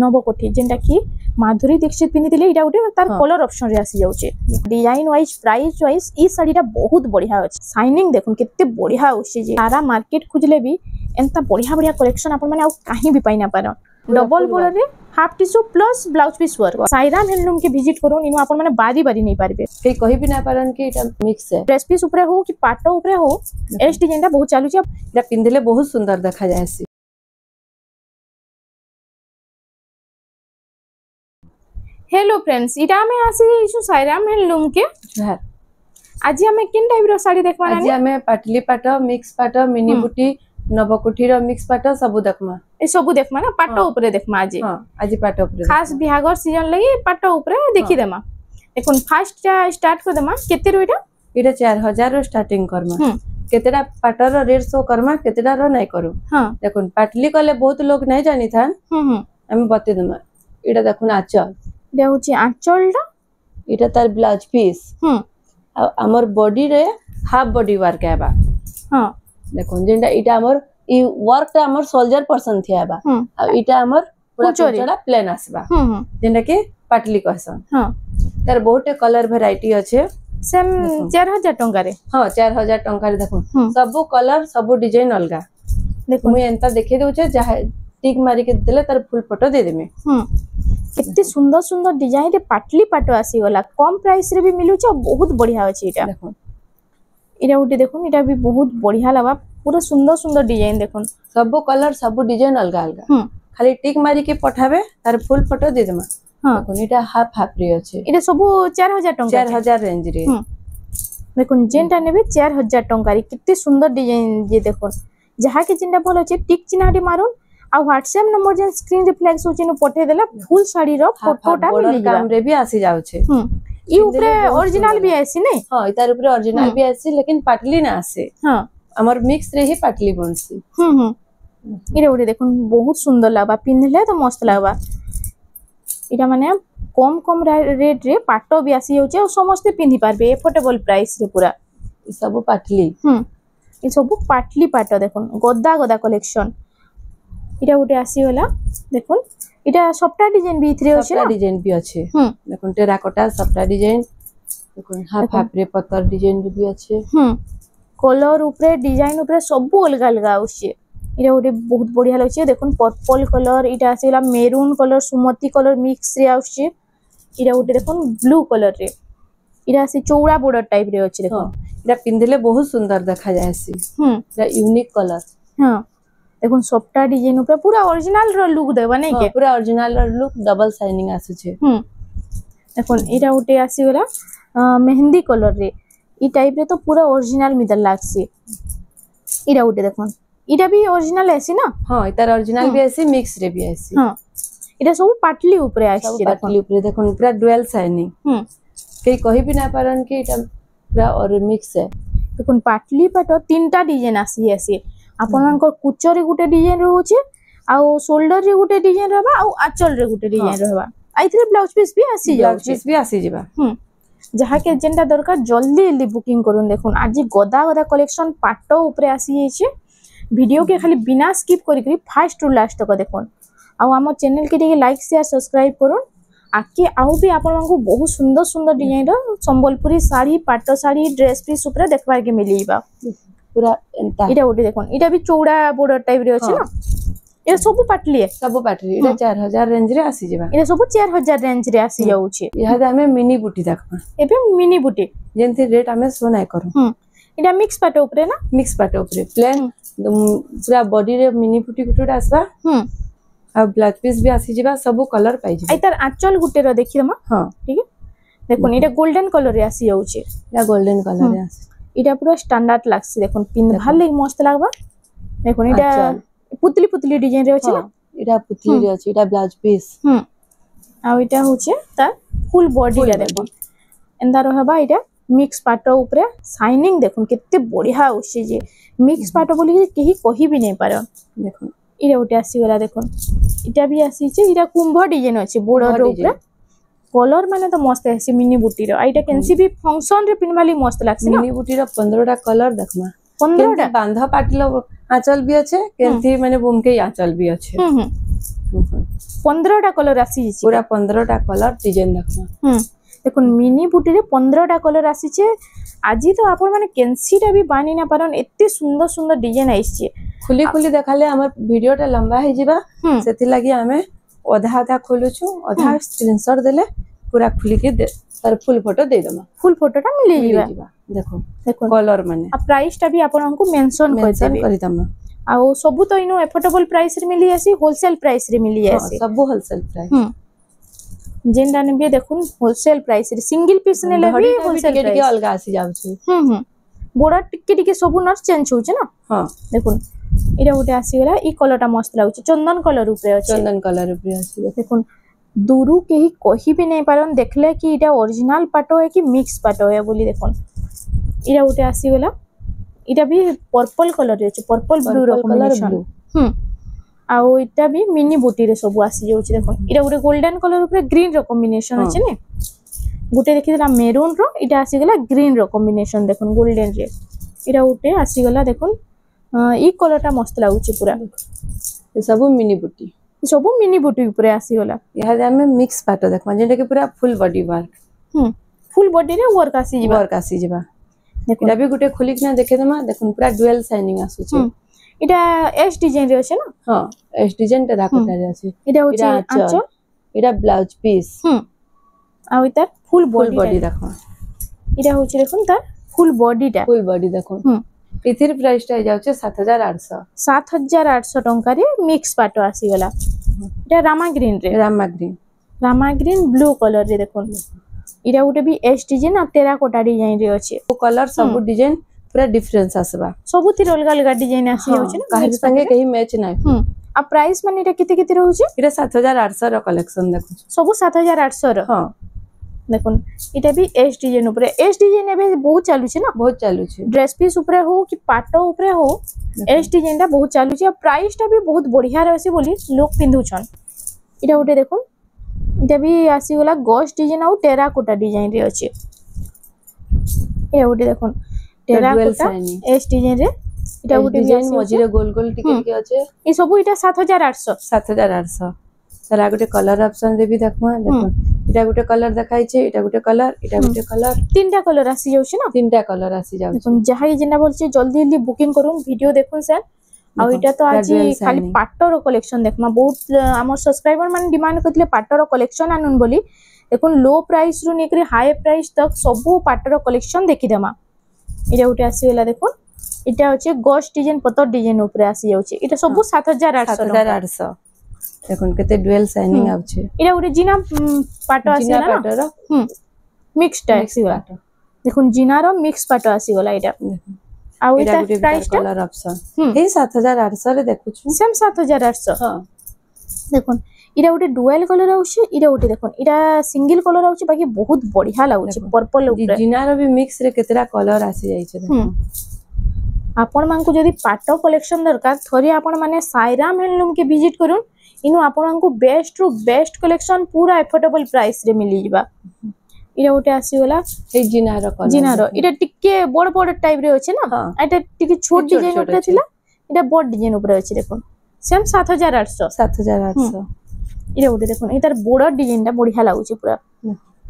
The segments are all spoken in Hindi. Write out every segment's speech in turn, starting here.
नवकोठी जेनटा कि माधुरी दीक्षित पिंधिले इटा गोटे तार कलर ऑप्शन रे आसी जाउचे डिजाइन वाइज प्राइस वाइज ई साड़ीटा बहुत बढ़िया अछि शाइनिंग देखुन केते बढ़िया होछि जे सारा मार्केट खुजले भी एंता बढ़िया बढ़िया कलेक्शन अपन माने आ काहे भी पाइना पार डबल बॉर्डर रे half tissue plus blouse piece work Sairam handloom के विजिट करूँ इनु अपन माने बारी बारी नहीं पारबे के कहि भी ना पारन कि एटा मिक्स है ड्रेस पीस ऊपर हो कि पाटो ऊपर हो एस डिजाइनटा बहुत चालू छै एटा पिंधिले बहुत सुंदर देखा जायसी। हेलो फ्रेंड्स इटा में आसी इशु साईराम हैंडलूम के आज हमें किन टाइप रो साड़ी देखबा आज हमें पाटली पाट मिक्स पाट मिनी बुटी नवकोठी रो मिक्स पाट सब देखमा ए सब देखमा ना पाटो ऊपर देखमा आज हां आज पाट ऊपर खास बिहागर सीजन लगी पाटो ऊपर देखि देमा देखुन फर्स्ट स्टार्ट कर देमा केते रो इटा 4000 रो स्टार्टिंग करमा केतेडा पाटर रो रेट शो करमा केतेडा रो नै करू हां देखुन पाटली कले बहुत लोग नै जानि थान हम बते देमा इटा देखुन आचल देउची आंचलटा इटा तार ब्लाउज पीस हमर बॉडी रे हाफ बॉडी वर्क आबा हां देखो जेंटा इटा हमर ई वर्क ता हमर सोल्जर पर्सन थियाबा आ इटा हमर पूरा चोड़ा प्लेन आसबा जेंटा के पाटली कहसन हां तार बहुत कलर वैरायटी अछि सेम 4000 टंका रे हां 4000 टंका रे देखो सब कलर सब डिजाइन अलगा देखो मैं एंता देखे दउ छ जहा टिक मारी के देले तार फुल फोटो दे देमे कितने सुंदर सुंदर डिजाइन रे पाटली पाटो आसी गला कम प्राइस रे भी मिलु छ बहुत बढ़िया अछि इटा देखो इरा उठी देखो इटा भी बहुत बढ़िया लगा पूरा सुंदर सुंदर डिजाइन देखो सब कलर सब डिजाइन अलगा अलगा खाली टिक मारी के पठाबे तार फुल फोटो दे देमा हां देखो इटा हाफ हाफ रे अछि इटा सब 4000 टंका 4000 रेंज रे देखो जेंटा नेबे 4000 टंका रे कितने सुंदर डिजाइन ये देखो जहा के चिन्टा बोल अछि टिक चिन्हाडी मारुन आ व्हाट्सएप नंबर जे स्क्रीन रिफ्लेक्स होची न पठे देला फुल साड़ी रो फोटोटा मिल काम रे भी आसी जाउ छे ई ऊपर ओरिजिनल भी आसी नै हां इतार ऊपर ओरिजिनल भी आसी लेकिन पाटली ना आसे हां हमर मिक्स रे ही पाटली बनसी इरे उडे देखुन बहुत सुंदर लागबा पिनले तो मस्त लागबा इटा माने कम कम रेट रे पाटो भी आसी होचे और समस्त पिंधी पारबे एफोर्डेबल प्राइस रे पूरा सब पाटली ई सब पाटली पाटो देखुन गदा गदा कलेक्शन इटा उटे आसी होला देखुन इटा सबटा डिजाइन भी इथरे होचे सबटा डिजाइन भी अच्छे देखुन टेराकोटा सबटा डिजाइन देखुन हाफ हाफ रे पत्थर डिजाइन भी अच्छे कलर ऊपर डिजाइन ऊपर सब अलग अलग होचे इटा उटे बहुत बढ़िया लगछे देखुन पर्पल कलर इटा आसीला मेरून कलर सुमती कलर मिक्स रे आउछे इटा उटे देखुन ब्लू कलर रे इटा आसी चौड़ा बॉर्डर टाइप रे होचे देखुन इटा पिंधिले बहुत सुंदर देखा जायसी इटा यूनिक कलर हां देखुन सबटा डिजाइन ऊपर पूरा ओरिजिनल रो लुक देबा नै के पूरा ओरिजिनल रो लुक डबल शाइनिंग आसे छे देखुन इटा उटे आसी गला मेहंदी कलर रे ई टाइप रे तो पूरा ओरिजिनल मिदल लागसी इटा उटे देखुन इटा भी ओरिजिनल ऐसी ना हां इतार ओरिजिनल भी ऐसी मिक्स रे भी ऐसी हां इटा सब पाटली ऊपर आसी पाटली ऊपर देखुन पूरा डुअल शाइनिंग के कहि भी ना पारन कि इटा पूरा और मिक्स है देखुन पाटली पाटो तीनटा डिजाइन आसी आपनकर कुचरे गुटे डिजाइन रहउचे आ शोल्डर रे गुटे डिजाइन रहबा आ आंचल रे गुटे डिजाइन रहबा आइथरे ब्लाउज पीस भी आसी जाउ ब्लाउज पीस भी आसी जिबा जहा के जेंटा दरकार जल्दी जल्दी बुकिंग करून देखुन आज गदा गदा कलेक्शन पाटो ऊपर आसी छे वीडियो के खाली बिना स्किप करी फर्स्ट टू लास्ट तक देखुन आ हमर चैनल के टिके लाइक शेयर सब्सक्राइब करून आके आउ भी आपन को बहुत सुंदर सुंदर डिजाइन रो संबलपुरी साड़ी पाटो साड़ी ड्रेस पीस ऊपर देखबार के मिलीबा पूरा एंता इटा ओडी देखुन इटा भी चौड़ा बॉर्डर टाइप रे अछि ना ए सब पाटली है सब पाटली इटा 4000 रेंज रे आसी जेबा इटा सब 4000 रेंज रे आसी जाउ छे यहा हमें मिनी बुटी देखबा एबे मिनी बुटी जेंति रेट हमें सोनाय करू इटा मिक्स पाटो ऊपर ना मिक्स पाटो ऊपर प्लेन पूरा बॉडी रे मिनी बुटी गुटे आसबा आ ब्लाउज पीस भी आसी जेबा सब कलर पाइ जेबा आइतार आंचल गुटे रो देखि दमा हां ठीक है देखुन इटा गोल्डन कलर रे आसी जाउ छे इटा गोल्डन कलर रे आसी इटा पूरा स्टैंडर्ड लागसी देखुन पिन भाले मस्त लागबा देखुन इटा पुतली पुतली डिजाइन रे अछि ना इटा पुतली रे अछि इटा ब्लाउज पीस आ इटा होचे ता फुल बॉडी रे देखुन एंदा रहबा इटा मिक्स पाटो ऊपर शाइनिंग देखुन केते बढ़िया होछि जे मिक्स पाटो बोली केही कहि भी नै पार देखुन इटा उटे आसी गला देखुन इटा भी आसी छे इटा कुंभ डिजाइन अछि बॉर्डर ऊपर कलर माने तो मस्त है मिनी बुटी रो आइटा कैंसी भी फंक्शन रे पिनवाली मस्त लागसी मिनी बुटी रो 15टा कलर देखमा 15टा बांधा पाटलो आंचल भी अच्छे केंथी माने बुम के आंचल भी अच्छे 15टा कलर आसी पूरा 15टा कलर डिजाइन देखो देखुन मिनी बुटी रे 15टा कलर आसी छे आज तो आपण माने केनसीटा भी बानी ना पारन एते सुंदर सुंदर डिजाइन आइछे खुली खुली देखाले हमर वीडियोटा लंबा हे जिबा सेति लागि हमें आधा आधा खोलुछु आधा स्क्रीनशॉट देले पूरा खुली के तार फुल फोटो दे दमा फुल फोटोटा मिले जिबा देखो देखो कलर माने आ प्राइस टा भी आपण को मेंशन करि दमा आ सब तो इनो एफोर्डेबल प्राइस रे मिली आसी होलसेल प्राइस रे मिली आसी सब होलसेल प्राइस जेनडा ने भी देखुन होलसेल प्राइस रे सिंगल पीस ने ले भी होलसेल प्राइस के अलग आसी जाउछु बोडा टिके टिके सब नर चेंज होउछ ना हां देखुन इरा उठे आसी गला ई कलरटा मस्त लागुछ चंदन कलर ऊपर अछि चंदन कलर ऊपर अछि देखुन दूरु केही कहि भी नै पारन देखले कि इटा ओरिजिनल पाटो है कि मिक्स पाटो है बोली देखुन इरा उठे आसी गला इटा भी पर्पल कलर रे अछि पर्पल ब्लू रो कॉम्बिनेशन आउ इटा भी मिनी बुटी रे सब आसी जाउछ देखुन इटा उठे गोल्डन कलर ऊपर ग्रीन रो कॉम्बिनेशन अछि ने गुटे देखिला मेरून रो इटा आसी गला ग्रीन रो कॉम्बिनेशन देखुन गोल्डन रे इरा उठे आसी गला देखुन ई कलरटा मस्त लागुची पूरा ये सब मिनी बुटी ऊपर आसी गला यहा जे हमें मिक्स पाटो देखमा जेटा कि पूरा full body work full body रे वर्क आसी जिबा देखो इटा भी गुटे खुली के ना देखे दमा देखुन पूरा डुअल शाइनिंग आसुची इटा एस डिजाइन रे अछि ना हां एस डिजाइन टा राखोटा रे अछि इटा होची आंचल इटा ब्लाउज पीस आ इता फुल बॉडी देखो इटा होची देखुन तार फुल बॉडी देखो इथिर प्राइस टा जाउचे 7800 टंका रे मिक्स पाटो आसी गला इटा रामा ग्रीन ब्लू कलर रे देखो इरा उटे भी एस डिजाइन आ टेराकोटा डिजाइन रे अछि ओ कलर सब डिजाइन पूरा डिफरेंस आसबा सब तिर अलग अलग डिजाइन आसी होचे ना काहे संगे कहीं मैच नै आ प्राइस माने इटा केते रहउचे इटा 7800 रो कलेक्शन देखो सब 7800 रो हां देखुन इटा भी एस डिजाइन ऊपर एस डिजाइन एबे बहुत चालू छे ना बहुत चालू छे ड्रेस पीस ऊपर हो कि पाटो ऊपर हो एस डिजाइन ता बहुत चालू छे प्राइस ता भी बहुत बढ़िया रहसी बोली लोग पिंधु छन इटा उठे देखुन इटा भी आसी गला गोश डिजाइन आ टेराकोटा डिजाइन रे अछि ए उठे देखुन टेराकोटा एस डिजाइन रे इटा उठे डिजाइन मजिरे गोल गोल टिके टिके अछि ई सब इटा 7800 सरा गुटे कलर ऑप्शन रे भी देखमा देखो इटा गुटे कलर देखाइ छे इटा गुटे कलर तीनटा कलर आसी जाउ छे ना तीनटा कलर आसी जाउ देखुन जहाई जेना बोल छे जल्दी जल्दी बुकिंग करूम वीडियो देखुन सर आ इटा तो आज खाली पाटो कलेक्शन देखमा बहुत हमर सब्सक्राइबर माने डिमांड करथिले पाटो कलेक्शन आनुन बोली देखुन लो प्राइस रु नेकरी हाई प्राइस तक सब पाटो कलेक्शन देखि देमा इटा उठे आसी गेला देखुन इटा होचे गोश डिजाइन पतर डिजाइन ऊपर आसी जाउ छे इटा सब 7800 देखुन केते डुअल शाइनिंग आउछे इरा उरे जिना पाटो आसी ना पाटो मिक्स टा आसी गला देखुन जिना रो मिक्स पाटो आसी गला इटा आ इटा प्राइस कलर ऑप्शन हे 7800 रे देखुछु सेम 7800 हां देखुन इरा उटे डुअल कलर आउछे इरा उटे देखुन इरा सिंगल कलर आउछे बाकी बहुत बढ़िया लागुछे पर्पल ऊपर जिना रो भी मिक्स रे केतरा कलर आसी जाई छे आपण मान को जदी पाटो कलेक्शन दरकार थरी आपण माने साईराम हैंडलूम के विजिट करूं इनु आपण को बेस्ट रु बेस्ट कलेक्शन पूरा एफोर्डेबल प्राइस रे मिली जिबा इरा उटे आसी गला ए जिनारो इटा टिके बड़ बड़ टाइप रे अछि ना एटा टिके छोट डिजाइन ऊपर थिला इटा बड़ डिजाइन ऊपर अछि देखो सेम 7800 इरा उटे देखो इतार बड़ डिजाइन ता बढ़िया लागुछि पूरा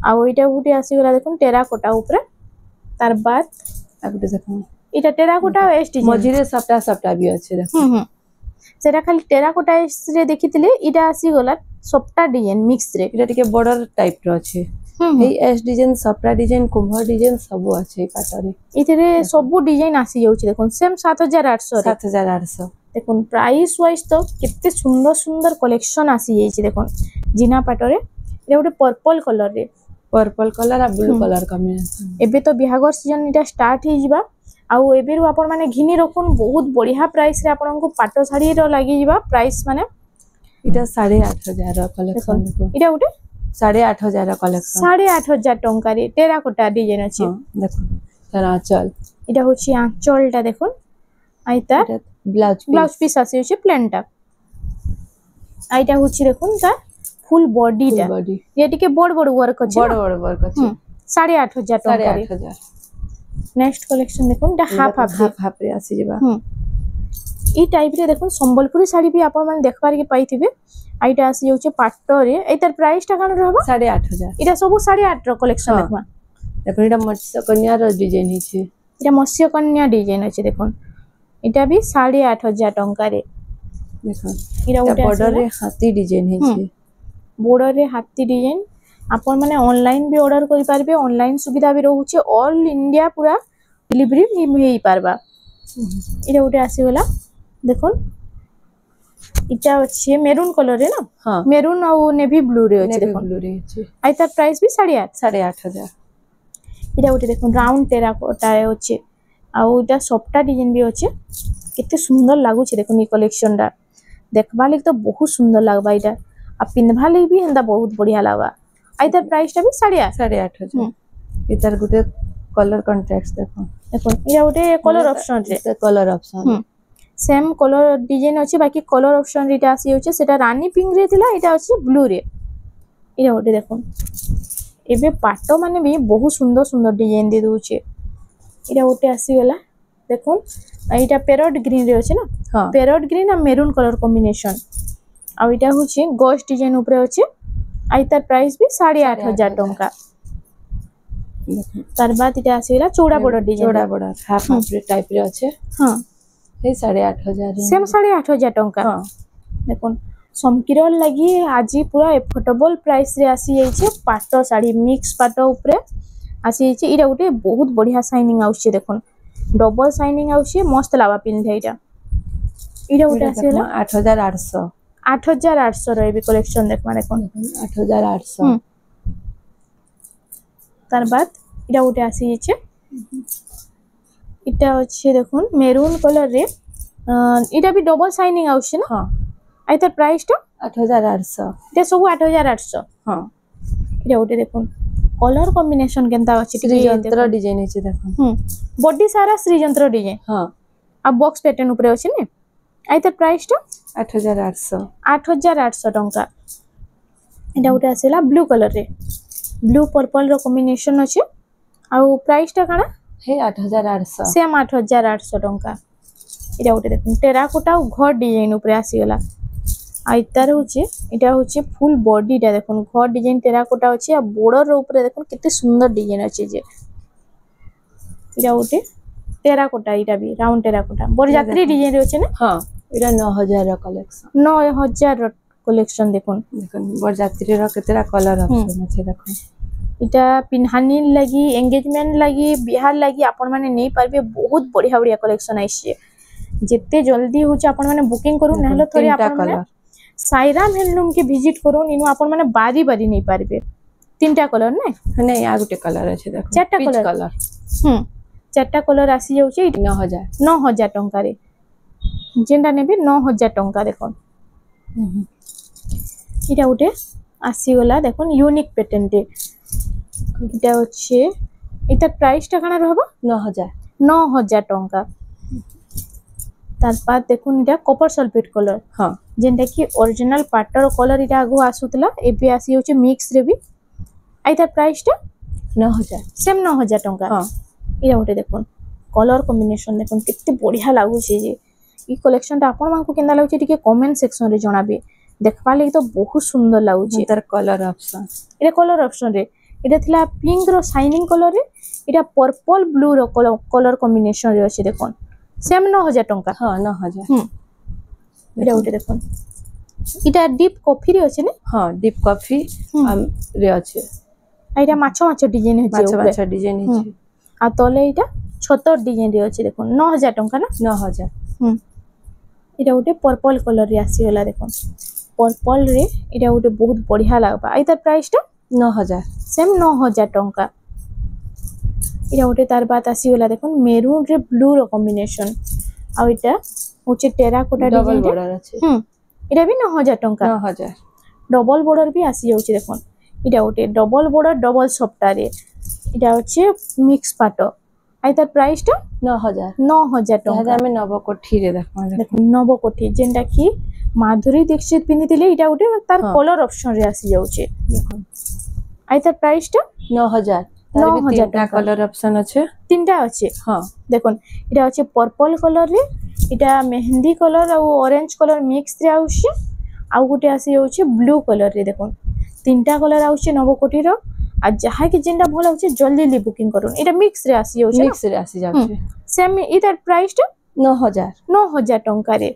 आ इटा उटे आसी गला देखो टेराकोटा ऊपर तार बाद आगुटे देखो इटा टेराकोटा एस डिजाइन मजिरे सप्ता भी अछि देखो सेरा खाली टेराकोटा रे देखिथिले इटा आसी गला सप्ता डिजाइन मिक्स रे इटा टिके बॉर्डर टाइप रो अछि हे एस डिजाइन सप्ता डिजाइन कुंभर डिजाइन सब अछि पाटरे इतरे सब डिजाइन आसी जाउ छी देखो सेम 7800 देखो प्राइस वाइज तो कितने सुंदर सुंदर कलेक्शन आसी जाई छी देखो जिना पाटरे इटा उटे पर्पल कलर आ ब्लू कलर कॉम्बिनेशन एबे तो बिहागर सीजन इटा स्टार्ट हे जिबा आउ एबेरु आपण माने घिनी रखुन बहुत बढ़िया प्राइस रे आपण को पाटो साड़ी रो लागि जिबा प्राइस माने इटा 8500 कलेक्शन इटा उटे 8500 कलेक्शन 8500 टंका रे टेराकोटा डिजाइन अछि देखो तार आंचल इटा होछि आंचलटा देखुन आइता ब्लाउज पीस आसी होछि प्लेन टा आइटा होछि देखुन ता फुल बॉडी ये टिके बड़ बड़ वर्क अछि 8500 टंका रे नेक्स्ट कलेक्शन देखो हाफ रे आसी जेबा ई टाइप रे देखो संबलपुरी साड़ी भी आपण माने देखबार के पाइथिबे। आइटा आसी जाउचे पाट्टो रे एतर प्राइस टा कान रहबा 8,500 इटा सब 8,500 रो कलेक्शन हाँ। देखबा। देखो एटा मत्स्य कन्या रो डिजाइन हिचे इटा मत्स्य कन्या डिजाइन अछि देखो इटा भी 8,500 टंका रे। देखो इरा एटा उटे बॉर्डर रे हाथी डिजाइन हिचे बॉर्डर रे हाथी डिजाइन आपण माने ऑनलाइन भी ऑर्डर करि पारबे। ऑनलाइन सुविधा भी रहउचे ऑल इंडिया पूरा डिलीवरी हेई पारबा। इरा उटे आसी गला देखो इटा अछि मेरून कलर रे ना हाँ मेरून और नेवी ब्लू रे अछि नेवी देखो ब्लू रे हिचे आई तार प्राइस भी 8,500। 8,500 इटा उटे देखो राउंड टेराकोटा अछि आ इटा सॉफ्टा डिजाइन भी अछि केते सुंदर लागु छै देखो नी कलेक्शन दा देखबा लागि तो बहुत सुंदर लागबा इटा आ पिनभा लागि भी हंदा बहुत बढ़िया लागबा। आई तार प्राइस टा भी 8,500 इधर गुटे कलर कॉन्ट्रास्ट देखो देखो इरा उटे कलर ऑप्शन रे colour option same colour design अछि बाकी कलर ऑप्शन रे आसी होचे सेटा रानी पिंक रे थिला इटा अछि ब्लू रे। इरा उटे देखो एबे पाटो माने भी बहुत सुंदर सुंदर डिजाइन दे दोचे। इरा उटे आसी गला देखो इटा पैरोट ग्रीन रे अछि ना हाँ पैरोट ग्रीन आ मेरून कलर कॉम्बिनेशन आ इटा होचे गोस्ट डिजाइन ऊपर अछि आई तार प्राइस भी 8,500 टंका। तार बाद इटा आसी गला चौड़ा बॉर्डर डिजाइन चौड़ा बॉर्डर हाफ हाफ रे टाइप रे अछि हां हे 8,500 सेम 8,500 टंका। हाँ देखो समकिरल लगी आज पूरा एफोर्डेबल प्राइस रे आसी जाइछे पाटो साड़ी मिक्स पाटो ऊपर आसी जाइछे। इरा उटे बहुत बढ़िया शाइनिंग आउछे देखो डबल शाइनिंग आउछे मस्त लावा पिनधे इटा। इरा उटे आसी गला 8,800 8,800 रो एबे कलेक्शन देखमा देखो 8,800 तार बाद इटा उटे आसी जाइछे इटा अछि देखो मेरून कलर रे इटा भी डबल शाइनिंग आउछे ना हाँ आई तार प्राइस टा 8,800 इटा सब 8,800। हाँ इटा उटे देखो कलर कॉम्बिनेशन केनता अछि श्रीयंत्र डिजाइन हिचे देखो बॉडी सारा श्रीयंत्र डिजाइन हाँ आ बॉक्स पैटर्न ऊपर अछि ने आई तार प्राइस टा 8,800 टंका। इटा उटे आसेला ब्लू कलर रे ब्लू पर्पल रो कॉम्बिनेशन अछि आ प्राइस टा काना हे 8,800 सेम 8,800 टंका। इटा उटे देखो टेराकोटा और घर डिजाइन ऊपर आसी गला आ इतार होचे इटा होचे फुल बॉडी टा देखो घर डिजाइन टेराकोटा अछि आ बॉर्डर रो ऊपर देखो कितने सुंदर डिजाइन अछि जे इटा उटे टेराकोटा इटा भी राउंड टेराकोटा बरजात्री डिजाइन रे अछि ना हाँ इरा 9,000 रो कलेक्शन 9,000 रो कलेक्शन देखो बरजात्री रो केतेरा कलर ऑप्शन अछि देखो इटा पिनहानी लगी एंगेजमेंट लगी बिहार लगी आपण माने नहीं पारबे बहुत बढ़िया बढ़िया कलेक्शन आइछे जेते जल्दी होचे आपण माने बुकिंग करू नहले थोड़ी आपण माने साईराम हैंडलूम के विजिट करू इनु आपण माने बारी बारी नहीं पारबे। तीनटा कलर नहीं आ गुटे कलर अछि देखो चारटा पीच कलर चारटा कलर आसी जाउचे 9,000 टंका रे जेंडा नेबे 9,000 टंका देखो इटा उटे आसी गला देखो यूनिक पैटर्न टे इटा अच्छे इटा प्राइस टा काना रहबा 9,000 टंका। तार बाद देखो इटा कॉपर सल्फेट कलर हाँ जेंटा कि ओरिजिनल पाटर कलर इटा आगु आसुतला एबे आसी होचे मिक्स रे भी आई तार प्राइस टा 9,000 सेम 9,000 टंका। हाँ इरा उटे देखो कलर कॉम्बिनेशन देखो कितने बढ़िया लागु छे जे ई कलेक्शन टा आपण मानकु केंदा लागु छे टिके कमेंट सेक्शन रे जणाबे देखबा लागि तो बहुत सुंदर लागु छे। तार कलर ऑप्शन इरा कलर ऑप्शन रे इटा थिला पिंक रो शाइनिंग कलर रे इटा पर्पल ब्लू रो कलर कॉम्बिनेशन रे अछि देखो सेम 9,000 टंका। हाँ 9,000 इटा उटे देखो इटा डीप कॉफी रे अछि ने हाँ डीप कॉफी रे अछि इटा माछो माछो डिजाइन अछि माछो डिजाइन हिचे आ तले इटा छतर डिजाइन रे अछि देखो 9,000 टंका ना 9,000 इटा उटे पर्पल कलर रे आसी गला देखो पर्पल रे इटा उटे बहुत बढ़िया लागबा आई तार प्राइस टा 9,000 सेम 9,000 टंका। इटा उटे तार बात आसी गला देखो मेरून रे ब्लू रो कॉम्बिनेशन आ इटा होचे टेराकोटा डिजाइन बॉर्डर अछि इटा भी 9,000 टंका 9,000 डबल बॉर्डर भी आसी जाउची देखो इटा उटे डबल बॉर्डर डबल सप्ता रे इटा होचे मिक्स पाटो आई तार प्राइस टा 9,000 टंका। हमें नवकोठी रे देखो नवकोठी जेंटा कि माधुरी दीक्षित पिनिथिले इटा उटे तार कलर ऑप्शन रे आसी जाउची देखो आई तार प्राइस टा 9,000 9000 टका कलर ऑप्शन अच्छे तीनटा अच्छे हां देखो इटा अच्छे पर्पल कलर रे इटा मेहंदी कलर और ऑरेंज कलर मिक्स रे आउछे आ गुटे आसी जाउछे ब्लू कलर रे देखो तीनटा कलर आउछे नवकोटी रो आ जहा कि जेंडा भल आउछे जल्दी बुकिंग करूँ इटा मिक्स रे आसी जाउछे मिक्स रे आसी जाउछे सेम इतार प्राइस टा 9000 टंका रे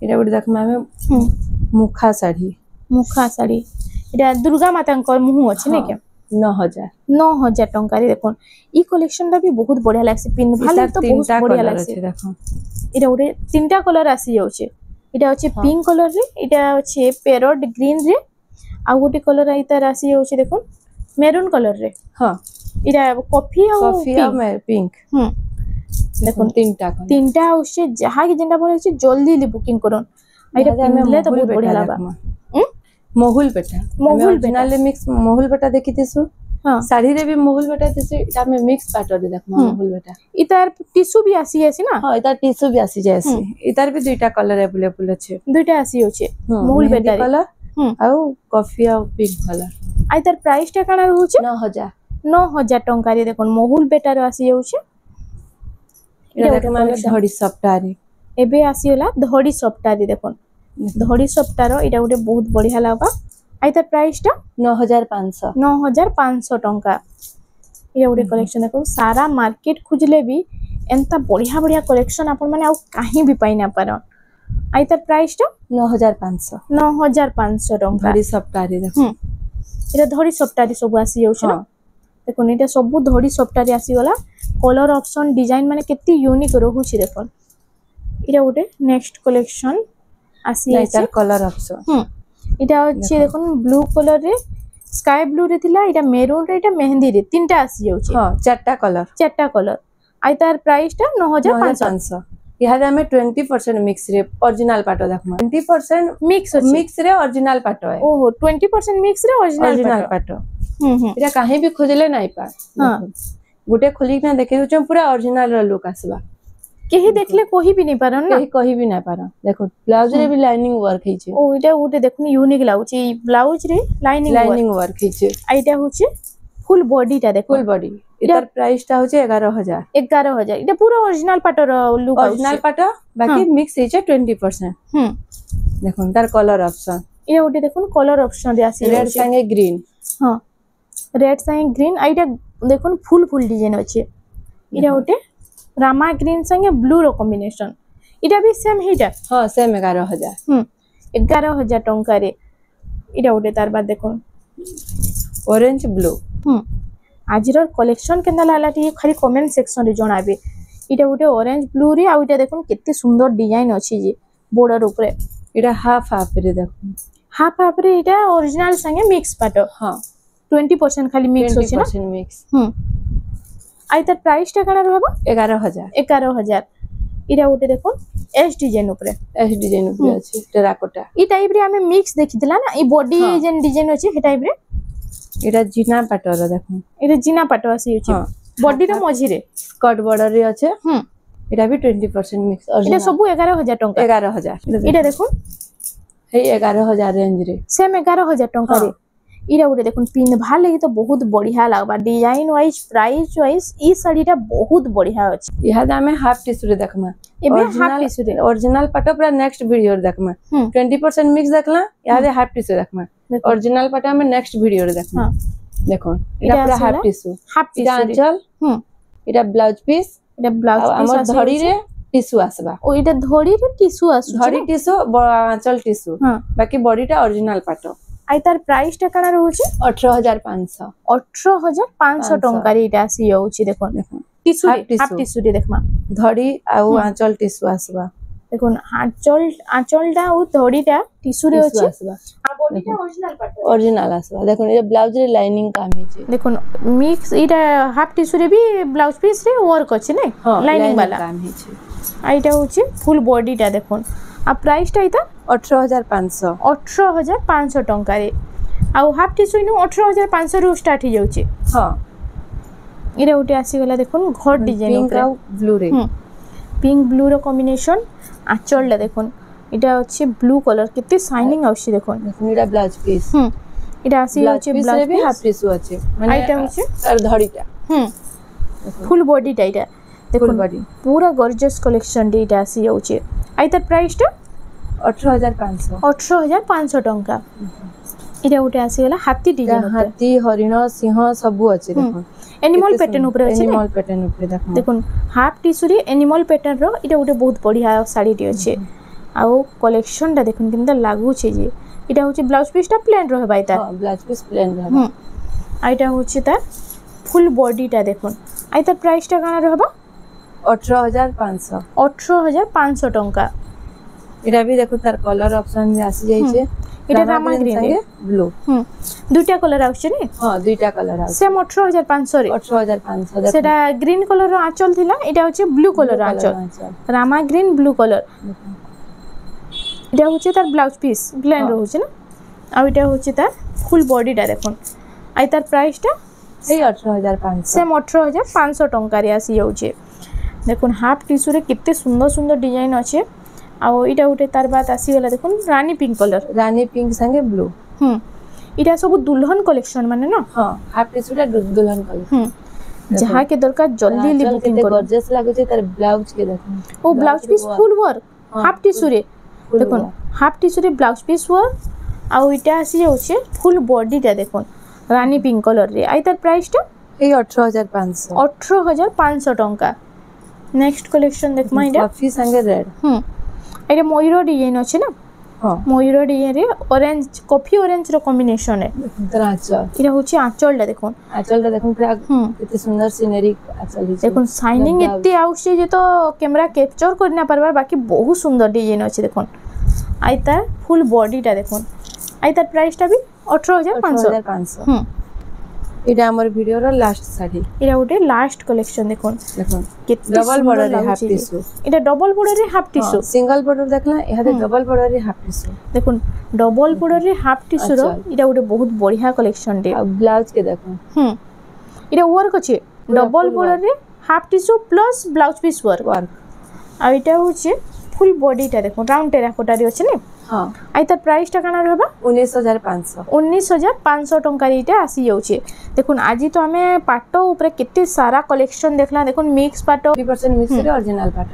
इटा गुटे देखमा हमें मुखा साड़ी इटा दुर्गा माता को मुह अछि ने के 9000 टंका रे देखो ई कलेक्शन टा भी बहुत बढ़िया लागसे पिन भाले तो बहुत बढ़िया लागसे देखो इटा गुटे तीनटा कलर आसी जाउछे इटा अछि पिंक कलर रे इटा अछि पैरोट ग्रीन रे आ गुटे कलर इतार आसी जाउछे देखो मेरून कलर रे हां इटा कॉफी आ पिंक देखो तीनटा आउछे जहा कि जेंडा बोले जल्दी बुकिंग करूँ इटा पिनले तो बहुत बढ़िया लागा मोहुल बेटा ओरिजिनल मिक्स मोहुल बेटा देखितेसु हां साड़ी रे भी मोहुल बेटा दिसे इटा में मिक्स पैटर्न देखमा मोहुल बेटा इतार टिश्यू भी आसी जासी ना हां इतार टिश्यू भी आसी जासी इतार भी दुईटा कलर अवेलेबल अछि दुईटा आसी होचे मोहुल बेटा कलर आ कॉफी आ पिंक कलर आ इतार प्राइस टा काना रहउचे 9000 टंका रे देखो मोहुल बेटा रे आसी जाउचे इटा देखमा धड़ी सप्ताह एबे आसी होला धड़ी सप्ताह रे देखो धड़ी सप्ताह इटा गुटे बहुत बढ़िया लागा आ इतार प्राइस टा 9500 टंका इटा गुटे कलेक्शन देखो सारा मार्केट खुजले भी एंता बढ़िया बढ़िया कलेक्शन आपण माने आ काहे भी पाई ना पारो आ इतार प्राइस टा 9500 टंका धड़ी सप्ताह रे देखो इटा धड़ी सप्ताह रे सब आसी जाउछ ना देखो इटा सब धड़ी सप्ताह रे आसी गला कलर ऑप्शन डिजाइन माने केते यूनिक रहउछि देखो इटा गुटे नेक्स्ट कलेक्शन आसी इटा कलर ऑप्शन इटा अछि देखो ब्लू कलर रे स्काई ब्लू रे थिला इटा मेरून रे इटा मेहंदी रे तीनटा आसी जाउछि हां चारटा कलर आई तार प्राइस टा 9500 इहादे हमें 20% मिक्स रे ओरिजिनल पाटो देखमा 20% मिक्स रे ओरिजिनल पाटो है ओहो 20% मिक्स रे ओरिजिनल पाटो इटा काहे भी खोजले नाही पा हां गुटे खोली ना देखे छ पूरा ओरिजिनल रो लुक आसबा केही देखले कोही भी नहीं पारन ना केही कहि भी ना पारन देखो ब्लाउज रे भी लाइनिंग वर्क हे छै ओ इटा उटे देखनी यूनिक लाउची ब्लाउज रे लाइनिंग वर्क हे छै आइटा होचे फुल बॉडी टा देखो फुल बॉडी इधर प्राइस टा होचे 11000 इटा पूरा ओरिजिनल पाटो रो लुक ओरिजिनल पाटो बाकी मिक्स हे छै 20% देखो तार कलर ऑप्शन इटा उटे देखो कलर ऑप्शन रे आसी रेड संगे ग्रीन हां रेड संगे ग्रीन आइटा देखो फुल डिजाइन अछि इटा उटे रामा ग्रीन संगे ब्लू रो कॉम्बिनेशन इटा भी सेम हिटा हां सेम 11000 11000 टंका रे इटा उटे तार बाद देखो ऑरेंज ब्लू आजिर कलेक्शन केनला लाला टी खाली कमेंट सेक्शन रे जणाबे इटा उटे ऑरेंज ब्लू रे आ इटा देखो केते सुंदर डिजाइन अछि जे बॉर्डर ऊपर इटा हाफ रे देखो हाफ रे इटा ओरिजिनल संगे मिक्स पाटो हां 20% खाली मिक्स अछि ना 20% मिक्स आई तार प्राइस टा काना रहबो 11000 इरा उटे देखो एस डिजाइन ऊपर अछि टेराकोटा ई टाइप रे हमें मिक्स देखितला ना ई बॉडी जेन डिजाइन अछि हे टाइप रे इरा जीना पाटो रे देखो इरा जीना पाटो आसी अछि बॉडी रो मझी रे स्कर्ट बॉर्डर रे अछि इरा भी 20% मिक्स इरा सब 11000 टंका 11000 इरा देखो हे 11000 रेंज रे सेम 11000 टंका रे इरा उटे देखो पिन भाले तो बहुत बढ़िया लागबा डिजाइन वाइज प्राइस वाइज ई साड़ी टा बहुत बढ़िया अछि इहा दामे हाफ टिश्यू रे देखमा एबे हाफ टिश्यू रे ओरिजिनल पाटो पूरा नेक्स्ट वीडियो रे देखमा 20% मिक्स देखला इहा दे हाफ टिश्यू देखमा ओरिजिनल पाटो में नेक्स्ट वीडियो रे देखमा देखो इरा पूरा हाफ टिश्यू आंचल इरा ब्लाउज पीस हमर धड़ी रे टिश्यू आसबा ओ इटा धड़ी रे टिश्यू आसु धड़ी टिश्यू आंचल टिश्यू बाकी बॉडी टा ओरिजिनल पाटो आई तार प्राइस टा काना रहउची 18500 टंका रे इटा आसी जाउची देखो टिश्यू हाफ टिश्यू रे देखमा धड़ी आ आंचल टिश्यू आसबा देखो आंचल टा ओ धड़ी टा टिश्यू रे अछि आ बॉडी टा ओरिजिनल आसबा देखो ये ब्लाउज रे लाइनिंग काम हे छै देखो मिक्स इटा हाफ टिश्यू रे भी ब्लाउज पीस रे वर्क अछि नै लाइनिंग वाला काम हे छै आइटा होची फुल बॉडी टा देखो आ प्राइस टा इता 18500 टंका रे आ हाफ टिश्यू नु 18500 रु स्टार्ट हो जाउची हां इरे उटे आसी गला देखो घर डिजाइन पिंक आ ब्लू रे पिंक ब्लू रो कॉम्बिनेशन आंचल ला देखो इटा अछि ब्लू कलर केते शाइनिंग आउची देखो इरा ब्लाउज पीस এটা আসি হচ্ছে ব্লাউজ পিস হাফ পিস আছে মানে এটা হচ্ছে তার ধড়িটা ফুল বডিটা এটা দেখুন পুরা গর্জিয়াস কলেকশন এটা আসি যাচ্ছে আই তার প্রাইসটা 18500 টঙ্কা এটা উঠে আসিগলা হাতি ডিজাইন হাতি হরিণ সিংহ সবু আছে দেখুন এনিমল প্যাটার্ন উপরে আছে এনিমল প্যাটার্ন উপরে দেখুন হাফ টিস্যু রে এনিমল প্যাটার্ন র এটা উঠে বহুত বঢ়িয়া শাড়িটি আছে আউ কলেকশনটা দেখুন কেমতা লাগুছে যে এটা হচ্ছে ব্লাউজ পিসটা প্লেন রহবা এটা ব্লাউজ পিস প্লেন রহবা আর এটা হচ্ছে তার ফুল বডিটা দেখুন আর তার প্রাইসটা কানা রহবা 18500 টঙ্কা এটা भी देखो तार कलर ऑप्शन जे आसी जाइछे এটা রামা গ্রিন রে ব্লু দুইটা কালার আছে নি দুইটা কালার আছে সেম 18500 রে 18500 দেখো সেটা গ্রিন কালার আঁচল থিলা এটা হচ্ছে ব্লু কালার আঁচল রামা গ্রিন ব্লু কালার এটা হচ্ছে তার ব্লাউজ পিস প্লেন রହୁছে না আর এটা হচ্ছে তার ফুল বডিটা দেখুন আর তার প্রাইসটা এই 18500 সেম 18500 টঙ্কা রে আসি যাচ্ছে দেখুন হাফ টিস্যু রে কেতে সুন্দর সুন্দর ডিজাইন আছে ଆଉ ଏଇଟା ଗୋଟେ ତାର ବାଦ ଆସିଗଲା ଦେଖୁନ୍ ରାନୀ ପିଙ୍କ କଲର ରାନୀ ପିଙ୍କ ସାଙ୍ଗେ ବ୍ଲୁ ଏଇଟା ସବୁ ଦୁଲ୍ହନ କଲେକ୍ସନ ମାନେ ନା ହାଫ টিস্যুটা দুলহন কলর যাহা কে দরকার জলদি লি বুকিং করো গর্জিয়াস লাগুছে তার ব্লাউজ কে দেখুন ও blouse piece full work half tissue রে দেখুন হাফ টিস্যু রে ব্লাউজ পিস ওয়ার্ক ଆଉ এটা আসি যাচ্ছে ফুল বডিটা দেখুন রানী পিঙ্ক কলর রে আই তার প্রাইসটা এই 18500 টঙ্কা নেক্সট কালেকশন দেখমা এটা কফি সঙ্গে রেড এটা ময়ূর ডিজাইন আছে না ময়ূর ডিজাইন রে অরেঞ্জ কফি অরেঞ্জ র কম্বিনেশন এ এটা হচ্ছে আঁচলটা দেখুন পুরা কত সুন্দর সিনারি আঁচল দেখুন শাইনিং এতে আউছে যে তো ক্যামেরা ক্যাপচার করি না পারবার বাকি বহুত সুন্দর ডিজাইন আছে দেখুন আই তার ফুল বডিটা দেখুন আই তার প্রাইসটা भी 18500 এটা আমার ভিডিওর লাস্ট শাড়ি এটা ওটে লাস্ট কালেকশন দেখুন ডবল বর্ডার রে হাফ টিস্যু এটা ডবল বর্ডার রে হাফ টিস্যু সিঙ্গেল বর্ডার দেখলা এহাতে ডবল বর্ডার রে হাফ টিস্যু দেখুন ডবল বর্ডার রে হাফ টিস্যু র এটা ওটে বহুত বঢ়িয়া কালেকশন দে ব্লাউজ কে দেখুন এটা ওয়ার্ক আছে ডবল বর্ডার রে half tissue plus blouse piece work আর এটা হচ্ছে ফুল বডিটা দেখুন রাউন্ড টেরাকোটা রে আছে না আই তার প্রাইসটা কানা রহবা 19500 টঙ্কা এইটা আসি যাচ্ছে দেখুন আজি তো আমি পাট উপরে কেতে সারা কালেকশন দেখলা দেখুন মিক্স পাট 30% মিক্স রে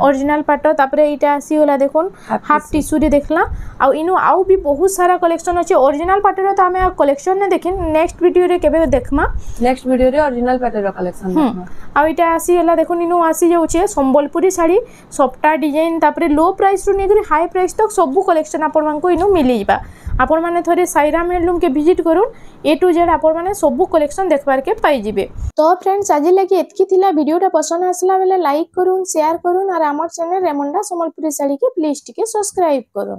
অরিজিনাল পাট তারপরে এইটা আসি গলা দেখুন হাফ টিস্যু রে দেখলা আর ইনো আউ भी বহুত সারা কালেকশন আছে অরিজিনাল পাটের তো আমি কালেকশন নে দেখিন নেক্সট ভিডিও রে কেবে দেখমা নেক্সট ভিডিও রে অরিজিনাল পাটের কালেকশন দেখমা আর এটা আসি গলা দেখুন ইনো আসি যাচ্ছে সম্বলপুরি শাড়ি সফটা ডিজাইন তারপরে লো প্রাইস রু নেগরি হাই প্রাইস তক সবু কালেকশন আপন মানকো ইনো মিলি যা আপন माने थोड़े साईराम हैंडलूम के विजिट करूँ ए टू जेड आपण माने सबु कलेक्शन देखबार के पाई जिबे। तो फ्रेंड्स आज लगे एतकी थिला वीडियोटा पसंद आसला बेले लाइक करूँ शेयर करूँ और आमर चैनल रेमंडा संबलपुरी साड़ी के प्लीज टिके सब्सक्राइब करूँ।